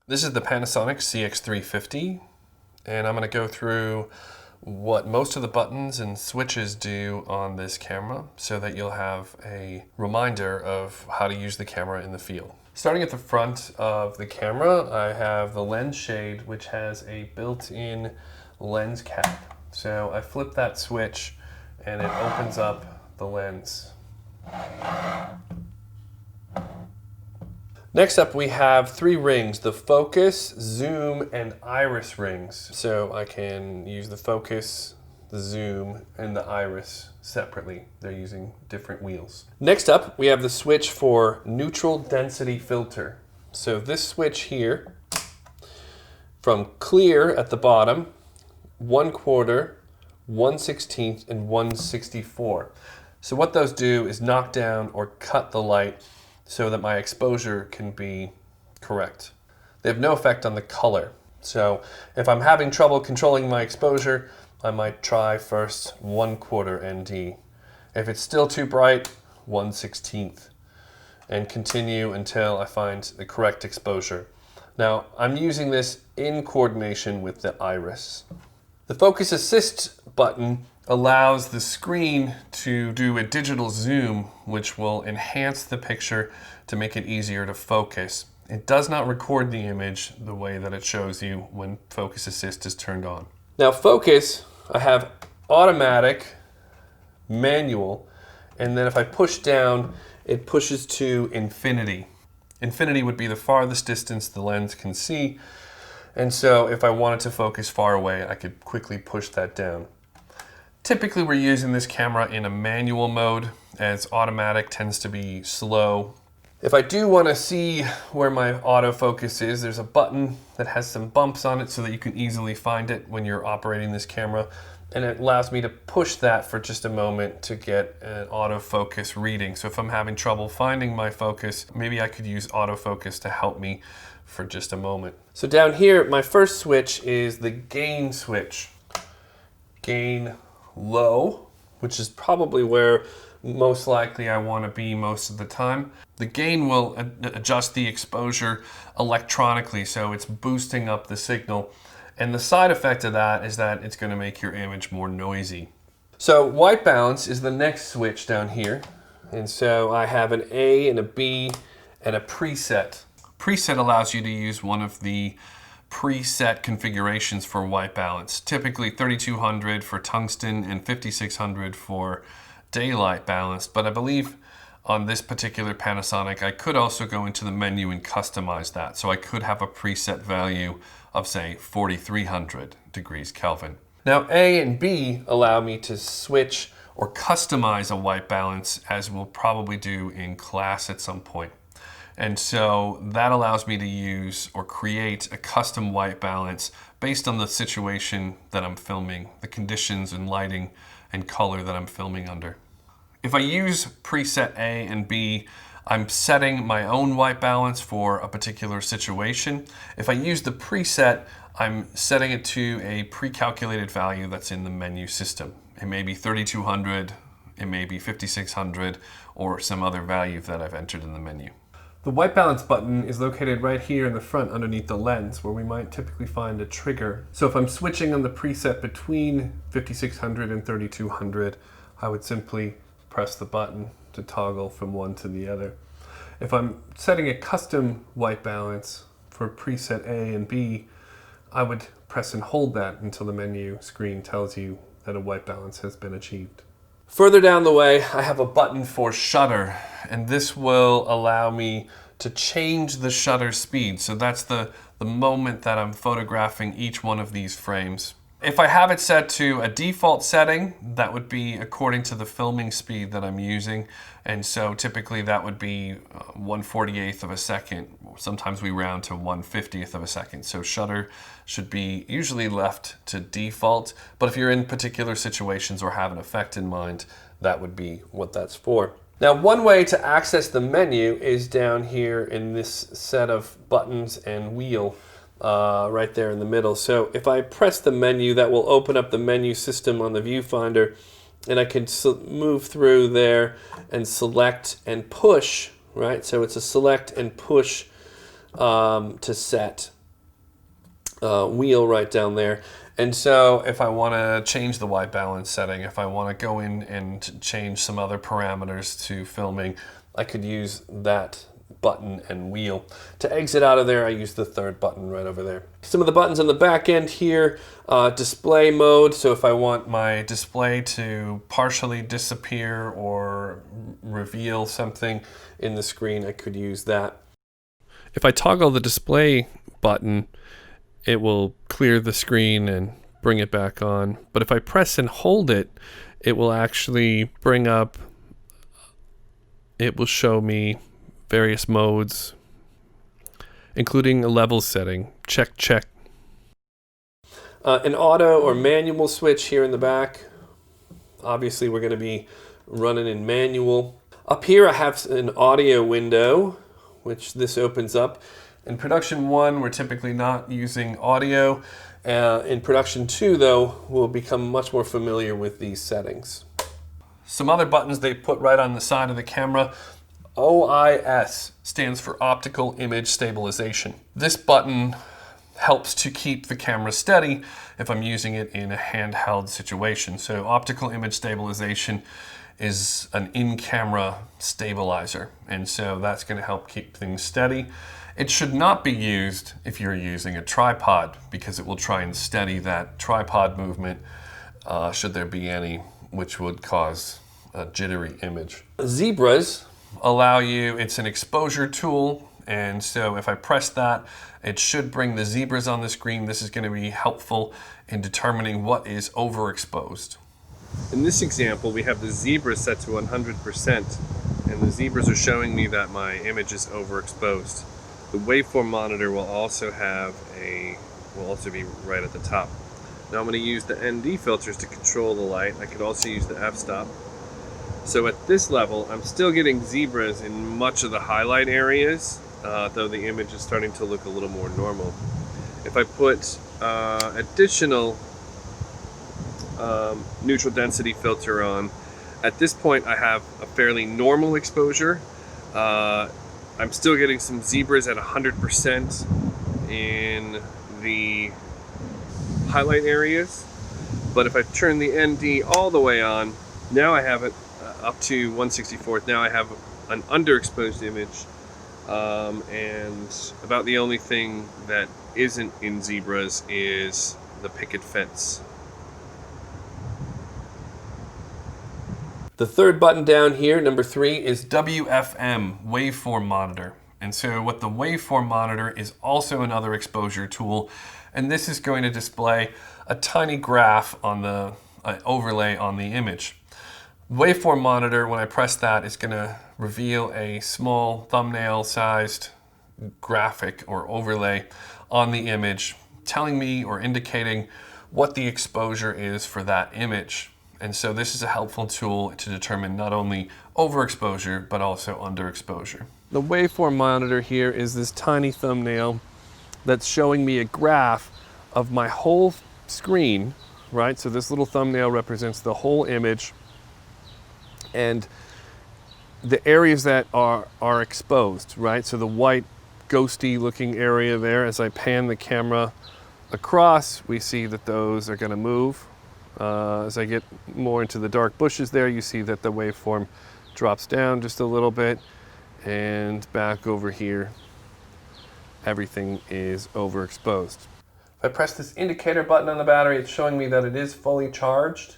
This is the Panasonic CX-350, and I'm going to go through what most of the buttons and switches do on this camera so that you'll have a reminder of how to use the camera in the field. Starting at the front of the camera, I have the lens shade, which has a built-in lens cap. So I flip that switch and it opens up the lens. Next up, we have three rings, the focus, zoom, and iris rings. So I can use the focus, the zoom, and the iris separately. They're using different wheels. Next up, we have the switch for neutral density filter. So this switch here, from clear at the bottom, 1/4, 1/16, and 1/64. So what those do is knock down or cut the light so that my exposure can be correct. They have no effect on the color. So if I'm having trouble controlling my exposure, I might try first 1/4 ND. If it's still too bright, 1/16, and continue until I find the correct exposure. Now, I'm using this in coordination with the iris. The Focus Assist button allows the screen to do a digital zoom, which will enhance the picture to make it easier to focus. It does not record the image the way that it shows you when Focus Assist is turned on. Now focus, I have automatic, manual, and then if I push down, it pushes to infinity. Infinity would be the farthest distance the lens can see, and so if I wanted to focus far away, I could quickly push that down. Typically, we're using this camera in a manual mode, as automatic tends to be slow. If I do want to see where my autofocus is, there's a button that has some bumps on it so that you can easily find it when you're operating this camera. And it allows me to push that for just a moment to get an autofocus reading. So if I'm having trouble finding my focus, maybe I could use autofocus to help me for just a moment. So down here, my first switch is the gain switch. Gain low, which is probably where most likely I want to be most of the time. The gain will adjust the exposure electronically, so it's boosting up the signal. And the side effect of that is that it's going to make your image more noisy. So white balance is the next switch down here. And so I have an A and a B and a preset. Preset allows you to use one of the preset configurations for white balance, typically 3200 for tungsten and 5600 for daylight balance, but I believe on this particular Panasonic I could also go into the menu and customize that, so I could have a preset value of say 4300 degrees Kelvin. Now A and B allow me to switch or customize a white balance, as we'll probably do in class at some point. And so that allows me to use or create a custom white balance based on the situation that I'm filming, the conditions and lighting and color that I'm filming under. If I use preset A and B, I'm setting my own white balance for a particular situation. If I use the preset, I'm setting it to a pre-calculated value that's in the menu system. It may be 3200, it may be 5600, or some other value that I've entered in the menu. The white balance button is located right here in the front underneath the lens, where we might typically find a trigger. So if I'm switching on the preset between 5600 and 3200, I would simply press the button to toggle from one to the other. If I'm setting a custom white balance for preset A and B, I would press and hold that until the menu screen tells you that a white balance has been achieved. Further down the way, I have a button for shutter, and this will allow me to change the shutter speed. So that's the moment that I'm photographing each one of these frames. If I have it set to a default setting, that would be according to the filming speed that I'm using. And so typically that would be 1/48th of a second. Sometimes we round to 1/50th of a second. So shutter should be usually left to default. But if you're in particular situations or have an effect in mind, that would be what that's for. Now, one way to access the menu is down here in this set of buttons and wheel. Right there in the middle. So if I press the menu, that will open up the menu system on the viewfinder, and I can move through there and select and push, right? So it's a select and push to set. wheel right down there. And so if I want to change the white balance setting, if I want to go in and change some other parameters to filming, I could use that button and wheel. To exit out of there, I use the third button right over there. Some of the buttons on the back end here, display mode. So if I want my display to partially disappear or reveal something in the screen, I could use that. If I toggle the display button, it will clear the screen and bring it back on. But if I press and hold it, it will actually bring up, it will show me various modes, including a level setting. Check, check. An auto or manual switch here in the back. Obviously, we're going to be running in manual. Up here, I have an audio window, which this opens up. In production 1, we're typically not using audio. In production 2, though, we'll become much more familiar with these settings. Some other buttons they put right on the side of the camera. OIS stands for Optical Image Stabilization. This button helps to keep the camera steady if I'm using it in a handheld situation. So Optical Image Stabilization is an in-camera stabilizer, and so that's going to help keep things steady. It should not be used if you're using a tripod, because it will try and steady that tripod movement, should there be any, which would cause a jittery image. Zebras allow you, it's an exposure tool, and so if I press that, it should bring the zebras on the screen. This is going to be helpful in determining what is overexposed. In this example, we have the zebra set to 100%, and the zebras are showing me that my image is overexposed. The waveform monitor will also be right at the top. Now I'm going to use the ND filters to control the light. I could also use the f-stop. So at this level, I'm still getting zebras in much of the highlight areas, though the image is starting to look a little more normal. If I put additional neutral density filter on, at this point I have a fairly normal exposure. I'm still getting some zebras at 100% in the highlight areas, but if I turn the ND all the way on, now I have it up to 1/64. Now I have an underexposed image, and about the only thing that isn't in zebras is the picket fence. The third button down here, number 3, is WFM, Waveform Monitor. And so what the Waveform Monitor is also another exposure tool, and this is going to display a tiny graph on the overlay on the image. Waveform Monitor, when I press that, is going to reveal a small thumbnail-sized graphic or overlay on the image, telling me or indicating what the exposure is for that image. And so this is a helpful tool to determine not only overexposure, but also underexposure. The waveform monitor here is this tiny thumbnail that's showing me a graph of my whole screen, right? So this little thumbnail represents the whole image, and the areas that are exposed, right? So the white ghosty looking area there, as I pan the camera across, we see that those are going to move. As I get more into the dark bushes there, you see that the waveform drops down just a little bit, and back over here, everything is overexposed. If I press this indicator button on the battery, it's showing me that it is fully charged.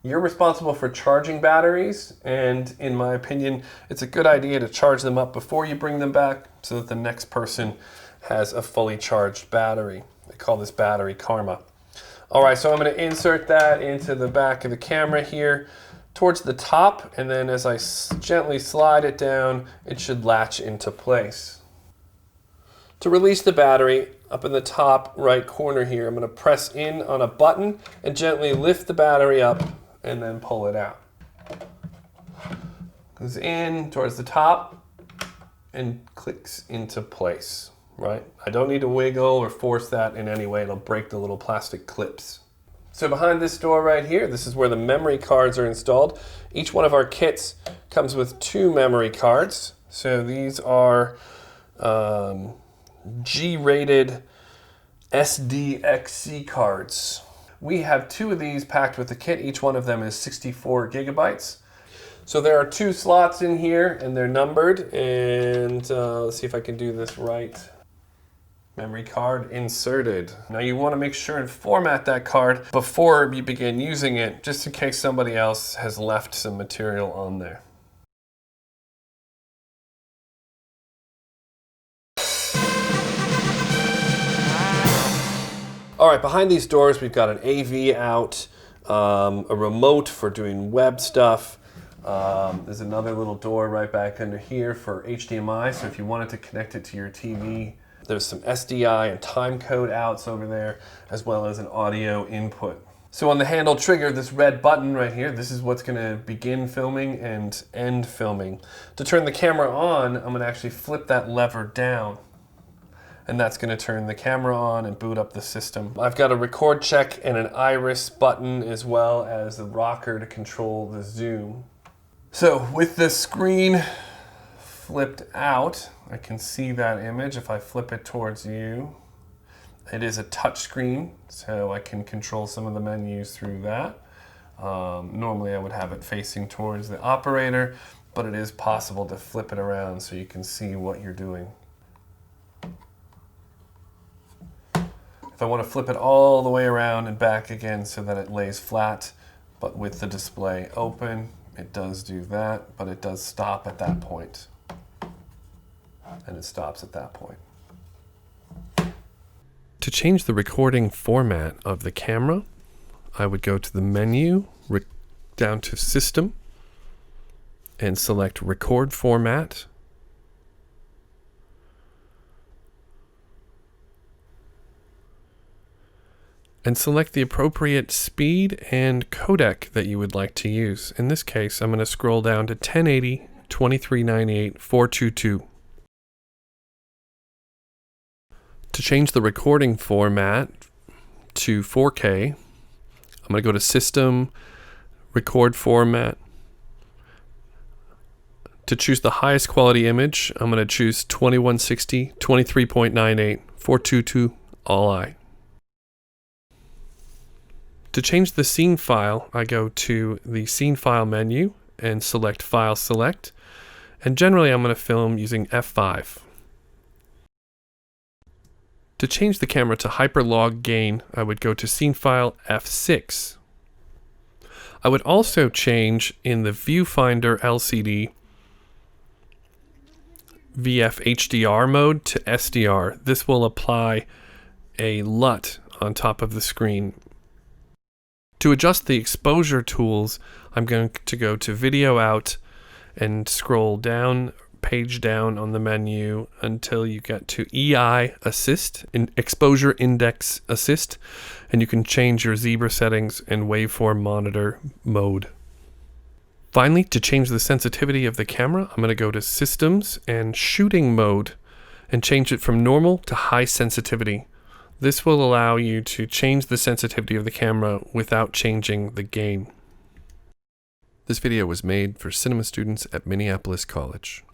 You're responsible for charging batteries, and in my opinion, it's a good idea to charge them up before you bring them back so that the next person has a fully charged battery. I call this battery karma. All right, so I'm going to insert that into the back of the camera here towards the top, and then as I gently slide it down, it should latch into place. To release the battery, up in the top right corner here, I'm going to press in on a button and gently lift the battery up and then pull it out. Goes in towards the top and clicks into place. Right? I don't need to wiggle or force that in any way. It'll break the little plastic clips. So behind this door right here, this is where the memory cards are installed. Each one of our kits comes with 2 memory cards. So these are G-rated SDXC cards. We have 2 of these packed with the kit. Each one of them is 64 gigabytes. So there are 2 slots in here and they're numbered. And let's see if I can do this right. Memory card inserted. Now you want to make sure and format that card before you begin using it, just in case somebody else has left some material on there. All right, behind these doors, we've got an AV out, a remote for doing web stuff. There's another little door right back under here for HDMI, so if you wanted to connect it to your TV. There's some SDI and time code outs over there, as well as an audio input. So on the handle trigger, this red button right here, this is what's gonna begin filming and end filming. To turn the camera on, I'm gonna actually flip that lever down, and that's gonna turn the camera on and boot up the system. I've got a record check and an iris button, as well as the rocker to control the zoom. So with the screen flipped out, I can see that image. If I flip it towards you, it is a touch screen, so I can control some of the menus through that. Normally I would have it facing towards the operator, but it is possible to flip it around so you can see what you're doing. If I want to flip it all the way around and back again so that it lays flat, but with the display open, it does do that, but it does stop at that point. And it stops at that point. To change the recording format of the camera, I would go to the menu, down to System, and select Record Format. And select the appropriate speed and codec that you would like to use. In this case, I'm going to scroll down to 1080, 2398, 422. To change the recording format to 4K, I'm going to go to System, Record Format. To choose the highest quality image, I'm going to choose 2160, 23.98, 422, all I. To change the scene file, I go to the Scene File menu and select File Select. And generally, I'm going to film using F5. To change the camera to hyperlog gain, I would go to Scene File F6. I would also change in the Viewfinder LCD VF HDR mode to SDR. This will apply a LUT on top of the screen. To adjust the exposure tools, I'm going to go to Video Out and scroll down, page down on the menu until you get to EI Assist, Exposure Index Assist, and you can change your zebra settings and waveform monitor mode. Finally, to change the sensitivity of the camera, I'm going to go to Systems and Shooting Mode and change it from normal to high sensitivity. This will allow you to change the sensitivity of the camera without changing the gain. This video was made for cinema students at Minneapolis College.